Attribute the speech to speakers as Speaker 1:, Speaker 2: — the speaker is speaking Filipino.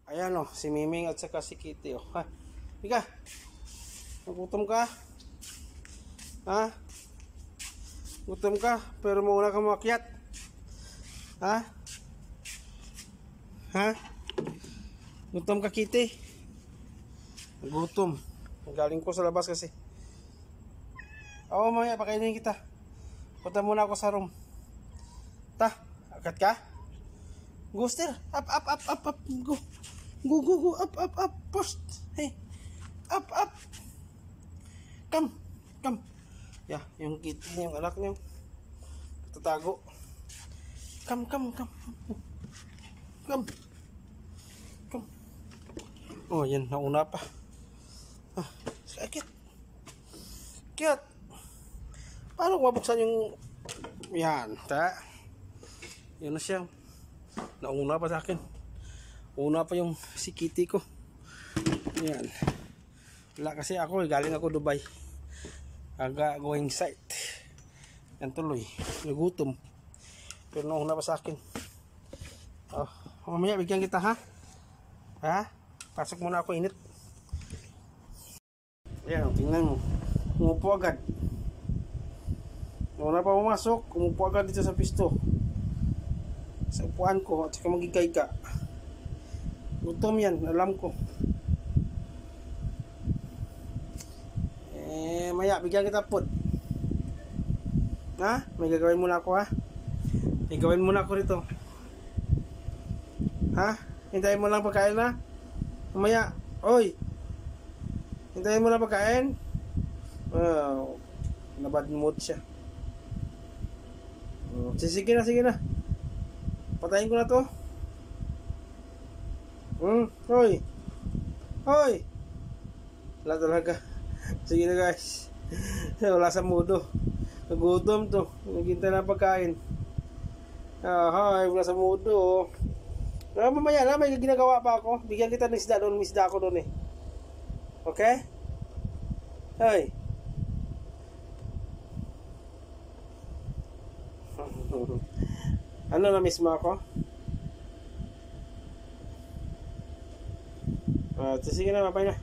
Speaker 1: Ayan o, si Miming at saka si Kitty o. Ha? Ika, nagutom ka? Ha? Gutom ka, pero muna ka makiat. Ha? Ha? Gutom ka, Kitty? Gutom. Galing ko sa labas kasi. Oo, mamaya pakainin kita. Punta muna ako sa room. Ta, akat ka? Go, sir. Up, up, up, up, up. Go. Go, go, go. Up, up, up. Post. Hey. Up, up. Come. Come. Yeah, yung Kitty, yung anak niyo. Tatago. Come, come, come. Come. Come. Oh, yan. Nauna pa. Ah, sakit. Kiyat. Paano mabuksan yung... Yan. Ta. Yun na siya. Nauna pa sa akin. Una pa yung si Kitty ko. Yan. Wala kasi ako. Galing ako Dubai. Aga going site. Yan tuloy. Nagutom. Pero nauna pa sa akin. Oh, mamaya bigyan kita ha. Ha? Pasok muna ako, init. Yan, tingnan mo. Umupo agad. Nauna pa pumasok. Umupo agad dito sa pisto. Sa upuan ko at saka magigay ka. Gutom yan, alam ko. Maya, bigyan kita pod. Ha? May gagawin muna ako ha. May gawin muna ako rito. Ha? Hintayin mo lang pagkain na. Maya, oy. Hintayin mo lang pagkain. Wow. Nabad mood siya. Sige na, sige na. Patayin ko na to. Hoy. Hoy. Wala talaga. Sige na guys. Wala sa mudo. Nagutom to. Naghintay na pagkain. Hoy. Wala sa mudo. Mamaya na. May ginagawa pa ako. Bigyan kita ng isda doon. May isda ako doon eh. Okay? Hoy. Ano, na-miss mo ako? Sige na, mapay na.